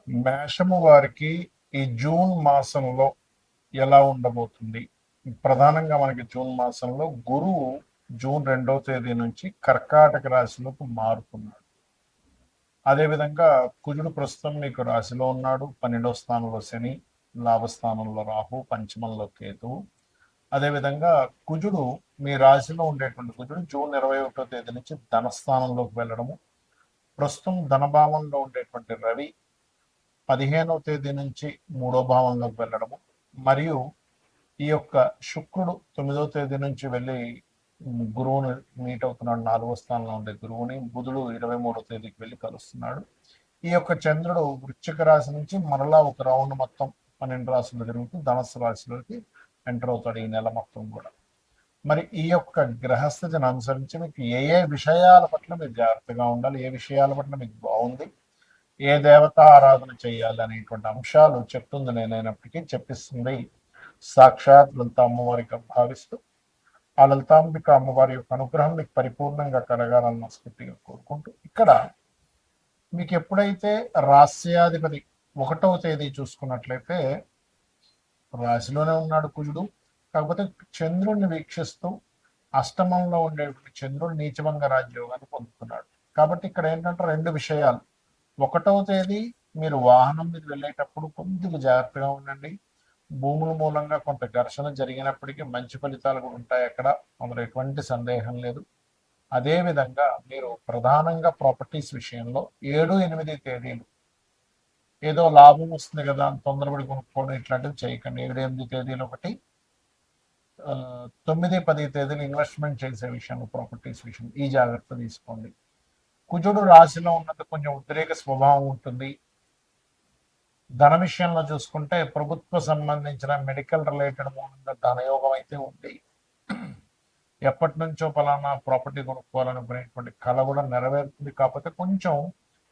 మేషము వారికి ఈ జూన్ మాసంలో ఎలా ఉండబోతుంది? ప్రధానంగా మనకి జూన్ మాసంలో గురువు జూన్ 2వ తేదీ నుంచి కర్కాటక రాశిలోకి మారుతున్నాడు. అదేవిధంగా కుజుడు ప్రస్తుతం మీకు రాశిలో ఉన్నాడు. 12వ స్థానంలో శని, లాభస్థానంలో రాహు, పంచమంలో కేతువు. అదేవిధంగా కుజుడు మీ రాశిలో ఉండేటువంటి కుజుడు జూన్ 21వ తేదీ నుంచి ధనస్థానంలోకి వెళ్ళడము, ప్రస్తుతం ధనభావంలో ఉండేటువంటి రవి 15వ తేదీ నుంచి 3వ భావంలోకి వెళ్ళడము, మరియు ఈ యొక్క శుక్రుడు 9వ తేదీ నుంచి వెళ్ళి గురువుని మీట్ అవుతున్నాడు. 4వ స్థానంలో ఉండే గురువుని. బుధుడు 23వ తేదీకి వెళ్ళి కలుస్తున్నాడు. ఈ యొక్క చంద్రుడు వృశ్చిక రాశి నుంచి మరలా ఒక రౌండ్ మొత్తం 12 రాశులు తిరుగుతూ ధనస్సు రాశిలోకి ఎంటర్ అవుతాడు ఈ నెల మొత్తం కూడా. మరి ఈ యొక్క గ్రహస్థితిని అనుసరించి మీకు ఏ ఏ విషయాల పట్ల మీరు జాగ్రత్తగా ఉండాలి, ఏ విషయాల పట్ల మీకు బాగుంది, ఏ దేవతా ఆరాధన చేయాలి అనేటువంటి అంశాలు చెప్తుంది నేనైనప్పటికీ చెప్పిస్తుంది సాక్షాత్ లలిత అమ్మవారిగా భావిస్తూ, ఆ లలితాంబిక అమ్మవారి యొక్క అనుగ్రహం మీకు పరిపూర్ణంగా కలగాలని మనస్ఫూర్తిగా కోరుకుంటూ, ఇక్కడ మీకు ఎప్పుడైతే రాస్యాధిపతి 1వ తేదీ చూసుకున్నట్లయితే రాశిలోనే ఉన్నాడు కుజుడు. కాకపోతే చంద్రుడిని వీక్షిస్తూ అష్టమంలో ఉండేటువంటి చంద్రుడు నీచభంగ రాజ్యోగాన్ని పొందుతున్నాడు. కాబట్టి ఇక్కడ ఏంటంటే రెండు విషయాలు. 1వ తేదీ మీరు వాహనం మీద వెళ్ళేటప్పుడు కొద్దిగా జాగ్రత్తగా ఉండండి. భూముల మూలంగా కొంత ఘర్షణ జరిగినప్పటికీ మంచి ఫలితాలు కూడా ఉంటాయి అక్కడ, అందులో ఎటువంటి సందేహం లేదు. అదేవిధంగా మీరు ప్రధానంగా ప్రాపర్టీస్ విషయంలో 7, 8 తేదీలు ఏదో లాభం వస్తుంది కదా అని తొందరపడి కొనుక్కోవడం ఇట్లాంటివి చేయకండి. 7, 8 తేదీలు ఒకటి, 9, 10 తేదీలు ఇన్వెస్ట్మెంట్ చేసే విషయంలో ప్రాపర్టీస్ విషయం ఈ జాగ్రత్త తీసుకోండి. కుజుడు రాశిలో ఉన్నది కొంచెం ఉద్రేక స్వభావం ఉంటుంది. ధన విషయంలో చూసుకుంటే ప్రభుత్వ సంబంధించిన మెడికల్ రిలేటెడ్ మూలంగా ధనయోగం అయితే ఉంది. ఎప్పటి నుంచో పలానా ప్రాపర్టీ కొనుక్కోవాలనుకునేటువంటి కళ కూడా నెరవేరుతుంది. కాకపోతే కొంచెం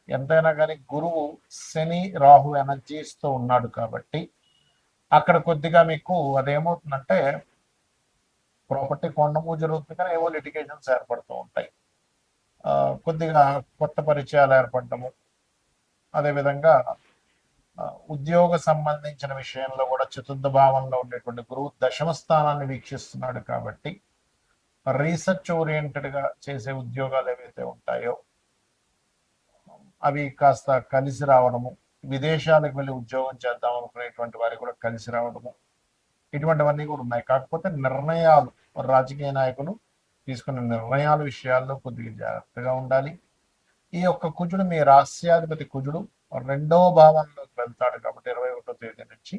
ఎంతైనా కానీ గురువు శని రాహు ఎనర్జీస్తో ఉన్నాడు కాబట్టి అక్కడ కొద్దిగా మీకు అదేమవుతుందంటే ప్రాపర్టీ కొనడము జరుగుతుంది, కానీ ఏవో లిటిగేషన్స్ ఏర్పడుతూ ఉంటాయి. కొద్దిగా కొత్త పరిచయాలు ఏర్పడటము, అదేవిధంగా ఉద్యోగ సంబంధించిన విషయంలో కూడా 4వ భావంలో ఉండేటువంటి గురువు 10వ స్థానాన్ని వీక్షిస్తున్నాడు కాబట్టి రీసెర్చ్ ఓరియంటెడ్గా చేసే ఉద్యోగాలు ఏవైతే ఉంటాయో అవి కాస్త కలిసి రావడము, విదేశాలకు వెళ్ళి ఉద్యోగం చేద్దాం అనుకునేటువంటి వారికి కూడా కలిసి రావడము, ఇటువంటివన్నీ కూడా ఉన్నాయి. కాకపోతే నిర్ణయాలు, రాజకీయ నాయకులు తీసుకునే నిర్ణయాల విషయాల్లో కొద్దిగా జాగ్రత్తగా ఉండాలి. ఈ యొక్క కుజుడు మీ రాస్యాధిపతి కుజుడు 2వ భావంలోకి వెళ్తాడు కాబట్టి 21వ తేదీ నుంచి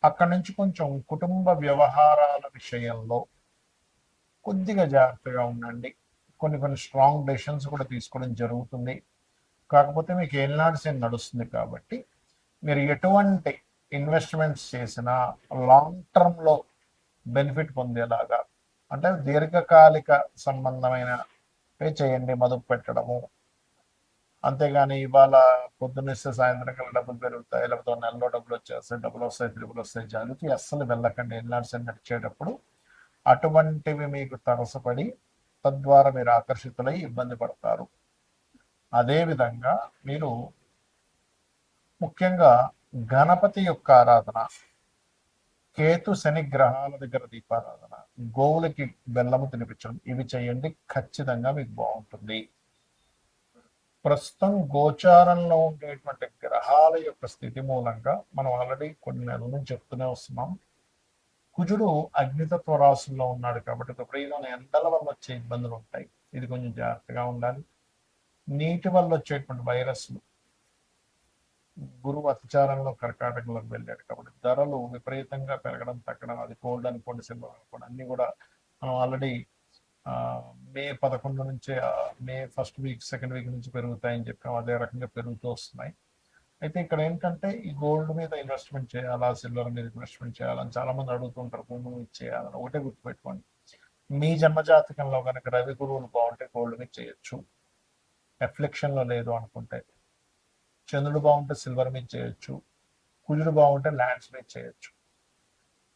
అక్కడి నుంచి కొంచెం కుటుంబ వ్యవహారాల విషయంలో కొద్దిగా జాగ్రత్తగా ఉండండి. కొన్ని స్ట్రాంగ్ డెసిషన్స్ కూడా తీసుకోవడం జరుగుతుంది. కాకపోతే మీకు ఏలినాడు శని నడుస్తుంది కాబట్టి మీరు ఎటువంటి ఇన్వెస్ట్మెంట్స్ చేసినా లాంగ్ టర్మ్లో బెనిఫిట్ పొందేలాగా, అంటే దీర్ఘకాలిక సంబంధమైన చేయండి. మదుపు పెట్టడము, అంతేగాని ఇవాళ పొద్దున్నేస్తే సాయంత్రం కల్లా డబ్బులు పెరుగుతాయి, లేకపోతే నెలలో డబ్బులు వచ్చేస్తాయి, డబ్బులు వస్తాయి, తిరుగులు వస్తాయి, జాలికి అస్సలు వెళ్ళకండి. ఏలినాడు శని నడిచేటప్పుడు అటువంటివి మీకు తరసపడి తద్వారా మీరు ఆకర్షితులై ఇబ్బంది పడతారు. అదేవిధంగా మీరు ముఖ్యంగా గణపతి యొక్క ఆరాధన, కేతు శని గ్రహాల దగ్గర దీపారాధన, గోవులకి బెల్లము తినిపించడం, ఇవి చేయండి. ఖచ్చితంగా మీకు బాగుంటుంది. ప్రస్తుతం గోచారంలో ఉండేటువంటి గ్రహాల యొక్క స్థితి మూలంగా మనం ఆల్రెడీ కొన్ని నెలల నుంచి చెప్తూనే వస్తున్నాం. కుజుడు అగ్నితత్వ రాశుల్లో ఉన్నాడు కాబట్టి విపరీతమైన ఎండల వల్ల వచ్చే ఇబ్బందులు ఉంటాయి. ఇది కొంచెం జాగ్రత్తగా ఉండాలి. నీటి వల్ల వచ్చేటువంటి వైరస్లు, గురువు అతిచారంలో కర్కాటకంలోకి వెళ్ళాడు కాబట్టి ధరలు విపరీతంగా పెరగడం తగ్గడం, అది కోల్డ్ అనుకోండి, సిల్వర్ అనుకోండి, అన్ని కూడా మనం ఆల్రెడీ మే 11 నుంచే May first week second week నుంచి పెరుగుతాయని చెప్పాం. అదే రకంగా పెరుగుతూ వస్తున్నాయి. అయితే ఇక్కడ ఏంటంటే ఈ గోల్డ్ మీద ఇన్వెస్ట్మెంట్ చేయాలా, సిల్వర్ మీద ఇన్వెస్ట్మెంట్ చేయాలని చాలా మంది అడుగుతుంటారు. భూములు ఇచ్చేయాలని ఒకటే గుర్తుపెట్టుకోండి, మీ జన్మజాతకంలో కనుక రవి గురువులు బాగుంటే గోల్డ్ మీద చేయొచ్చు. ఎఫ్లెక్షన్లో లేదు అనుకుంటే చంద్రుడు బాగుంటే సిల్వర్ మీద చేయొచ్చు, కుజుడు బాగుంటే ల్యాండ్స్ మీద చేయొచ్చు.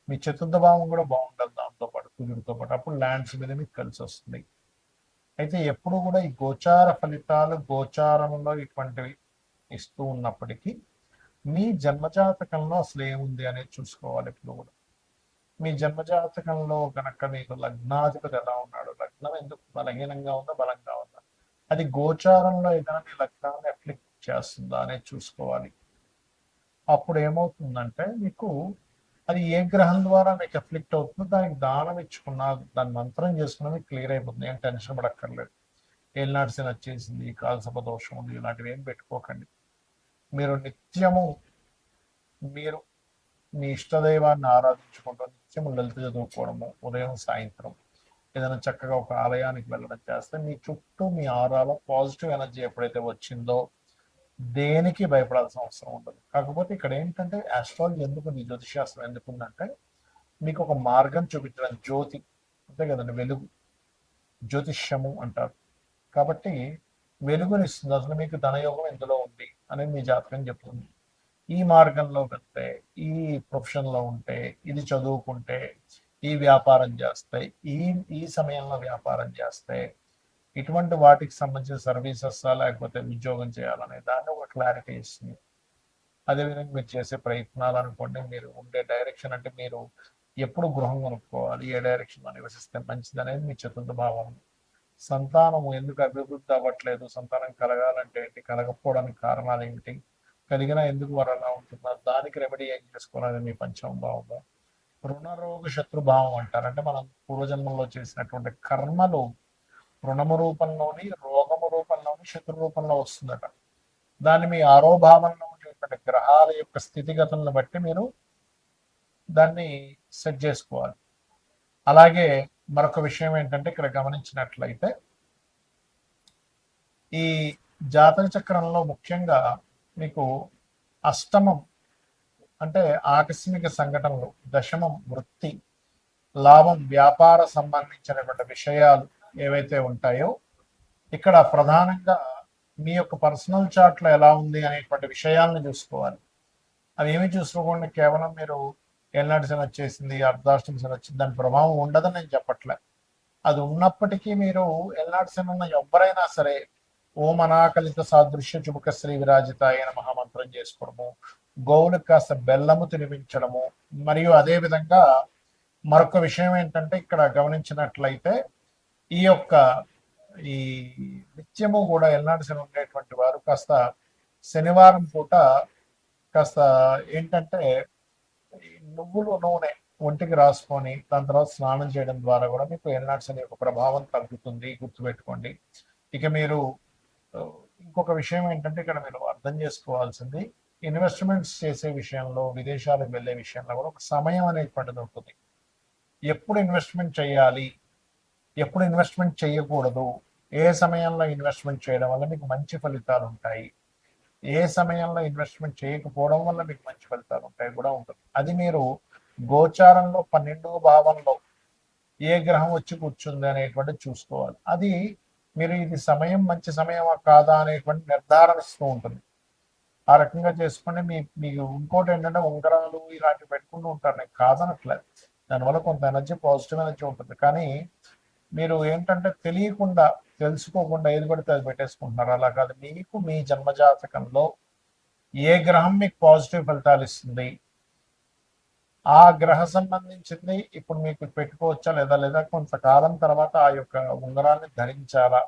మీ 4వ భావం కూడా బాగుంటుంది దాంతోపాటు, కుజుడితో పాటు, అప్పుడు ల్యాండ్స్ మీద మీకు కలిసి వస్తుంది. అయితే ఎప్పుడు కూడా ఈ గోచార ఫలితాలు గోచారంలో ఇటువంటివి ఇస్తూ ఉన్నప్పటికీ మీ జన్మజాతకంలో అసలు ఏముంది అనేది చూసుకోవాలి ఇప్పుడు కూడా. మీ జన్మజాతకంలో కనుక మీకు లగ్నాధిపతి ఎలా ఉన్నాడు, లగ్నం ఎందుకు బలహీనంగా ఉందా బలంగా ఉందా, అది గోచారంలో ఏదైనా మీ లగ్నాన్ని అఫ్లిక్ట్ చేస్తుందా అనేది చూసుకోవాలి. అప్పుడు ఏమవుతుందంటే మీకు అది ఏ గ్రహం ద్వారా మీకు అఫ్లిక్ట్ అవుతుందో దానికి దానం ఇచ్చుకున్నా, దాన్ని మంత్రం చేసుకున్నా మీకు క్లియర్ అయిపోతుంది. ఏం టెన్షన్ పడక్కర్లేదు. ఏలినాటి శని వచ్చేసింది, కాలసర్ప దోషం ఉంది, ఇలాంటివి ఏం పెట్టుకోకండి. మీరు నిత్యము మీరు మీ ఇష్టదైవాన్ని ఆరాధించుకుంటూ నిత్యము లలిత చదువుకోవడము, ఉదయం సాయంత్రం ఏదైనా చక్కగా ఒక ఆలయానికి వెళ్ళడం చేస్తే మీ చుట్టూ మీ ఆరాలో పాజిటివ్ ఎనర్జీ ఎప్పుడైతే వచ్చిందో దేనికి భయపడాల్సిన అవసరం ఉండదు. కాకపోతే ఇక్కడ ఏంటంటే ఆస్ట్రాలజీ ఎందుకు, ఈ జ్యోతిషాస్త్రం ఎందుకుందంటే మీకు ఒక మార్గం చూపించడం, జ్యోతి అంతే కదండి, వెలుగు, జ్యోతిష్యము అంటారు. కాబట్టి వెలుగునిస్తుంది. అసలు మీకు ధనయోగం ఎందులో ఉంది అనేది మీ జాతకం చెప్తుంది. ఈ మార్గంలో వెళ్తే, ఈ ప్రొఫెషన్లో ఉంటే, ఇది చదువుకుంటే, ఈ వ్యాపారం చేస్తే, ఈ ఈ సమయంలో వ్యాపారం చేస్తే, ఇటువంటి వాటికి సంబంధించిన సర్వీసెస్ లేకపోతే ఉద్యోగం చేయాలనే దాన్ని ఒక క్లారిటీ ఇస్తుంది. అదేవిధంగా మీరు చేసే ప్రయత్నాలు అనుకోండి, మీరు ఉండే డైరెక్షన్ అంటే మీరు ఎప్పుడు గృహం కొనుక్కోవాలి, ఏ డైరెక్షన్లో నివసిస్తే మంచిది అనేది మీ చతుర్థ భావం. సంతానం ఎందుకు అభివృద్ధి అవ్వట్లేదు, సంతానం కలగాలంటే ఏంటి, కలగకపోవడానికి కారణాలు ఏమిటి, కలిగినా ఎందుకు వారు అలా ఉంటున్నారు, దానికి రెమెడీ ఏం చేసుకోవాలని మీ పంచమ భావము. రుణరోగ శత్రుభావం అంటారు. అంటే మనం పూర్వజన్మల్లో చేసినటువంటి కర్మలు రుణము రూపంలోని, రోగము రూపంలోని, శత్రు రూపంలో వస్తుందట. దాన్ని మీ ఆరోభావంలో ఉండేటువంటి గ్రహాల యొక్క స్థితిగతులను బట్టి మీరు దాన్ని సెట్ చేసుకోవాలి. అలాగే మరొక విషయం ఏంటంటే ఇక్కడ గమనించినట్లయితే ఈ జాతక చక్రంలో ముఖ్యంగా మీకు అష్టమం అంటే ఆకస్మిక సంఘటనలు, దశమం వృత్తి, లాభం వ్యాపార సంబంధించినటువంటి విషయాలు ఏవైతే ఉంటాయో ఇక్కడ ప్రధానంగా మీ యొక్క పర్సనల్ చార్ట్లో ఎలా ఉంది అనేటువంటి విషయాలను చూసుకోవాలి. అవి ఏమి చూసుకోకుండా కేవలం మీరు ఏలినాటి శని వచ్చేసింది, అర్ధాష్టమి శని వచ్చింది, దాని ప్రభావం ఉండదని నేను చెప్పట్లే. అది ఉన్నప్పటికీ మీరు ఏలినాటి శని ఉన్న ఎవరైనా సరే ఓం అనాకలిత సాదృశ్య చుబుక శ్రీ విరాజిత అయిన మహామంత్రం చేసుకోవడము, గోవులకు కాస్త బెల్లము తినిపించడము, మరియు అదే విధంగా మరొక విషయం ఏంటంటే ఇక్కడ గమనించినట్లయితే ఈ యొక్క ఈ నిత్యము కూడా ఎల్నాడు శని ఉండేటువంటి వారు కాస్త శనివారం పూట కాస్త ఏంటంటే నువ్వులు నూనె ఒంటికి రాసుకొని దాని తర్వాత స్నానం చేయడం ద్వారా కూడా మీకు ఎల్నాడు శని యొక్క ప్రభావం తగ్గుతుంది, గుర్తుపెట్టుకోండి. ఇక మీరు ఇంకొక విషయం ఏంటంటే ఇక్కడ మీరు అర్థం చేసుకోవాల్సింది, ఇన్వెస్ట్మెంట్స్ చేసే విషయంలో, విదేశాలకు వెళ్ళే విషయంలో కూడా ఒక సమయం అనేటువంటిది ఉంటుంది. ఎప్పుడు ఇన్వెస్ట్మెంట్ చేయాలి, ఎప్పుడు ఇన్వెస్ట్మెంట్ చేయకూడదు, ఏ సమయంలో ఇన్వెస్ట్మెంట్ చేయడం వల్ల మీకు మంచి ఫలితాలు ఉంటాయి, ఏ సమయంలో ఇన్వెస్ట్మెంట్ చేయకపోవడం వల్ల మీకు మంచి ఫలితాలు ఉంటాయి కూడా ఉంటుంది. అది మీరు గోచారంలో 12వ భావంలో ఏ గ్రహం వచ్చి కూర్చుంది అనేటువంటి చూసుకోవాలి. అది మీరు ఇది సమయం మంచి సమయమా కాదా అనేటువంటి నిర్ధారణ ఇస్తూ ఉంటుంది. ఆ రకంగా చేసుకుని మీకు ఇంకోటి ఏంటంటే ఉంగరాలు ఇలాంటివి పెట్టుకుంటూ ఉంటారు, నేను కాదనట్లేదు. దానివల్ల కొంత ఎనర్జీ, పాజిటివ్ ఎనర్జీ ఉంటుంది. కానీ మీరు ఏంటంటే తెలియకుండా, తెలుసుకోకుండా ఏది పడితే అది పెట్టేసుకుంటున్నారు. అలా కాదు, మీకు మీ జన్మజాతకంలో ఏ గ్రహం మీకు పాజిటివ్ ఫలితాలు ఇస్తుంది, ఆ గ్రహ సంబంధించింది ఇప్పుడు మీకు పెట్టుకోవచ్చా లేదా, లేదా కొంతకాలం తర్వాత ఆ యొక్క ఉంగరాన్ని ధరించాలా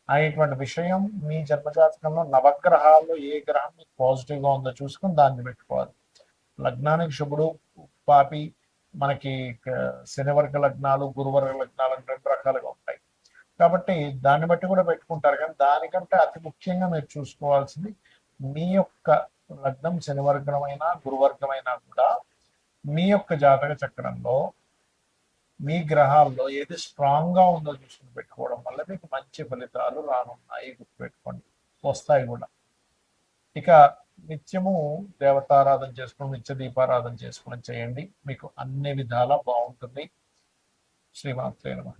అనేటువంటి విషయం మీ జన్మజాతకంలో నవగ్రహాల్లో ఏ గ్రహం మీకు పాజిటివ్గా ఉందో చూసుకుని దాన్ని పెట్టుకోవాలి. లగ్నానికి శుభుడు పాపి, మనకి శనివర్గ లగ్నాలు, గురువర్గ లగ్నాలు అని 2 రకాలుగా ఉంటాయి. కాబట్టి దాన్ని బట్టి కూడా పెట్టుకుంటారు. కానీ దానికంటే అతి ముఖ్యంగా మీరు చూసుకోవాల్సింది మీ యొక్క లగ్నం శనివర్గమైనా గురువర్గమైనా కూడా మీ యొక్క జాతక చక్రంలో మీ గ్రహాల్లో ఏది స్ట్రాంగ్ గా ఉందో చూసుకుని పెట్టుకోవడం వల్ల మీకు మంచి ఫలితాలు రానున్నాయి, గుర్తుపెట్టుకోండి, వస్తాయి కూడా. ఇక నిత్యము దేవతారాధన చేసుకుని, నిత్య దీపారాధన చేసుకుని చేయండి, మీకు అన్ని విధాలా బాగుంటుంది. శ్రీమాత్రే నమః.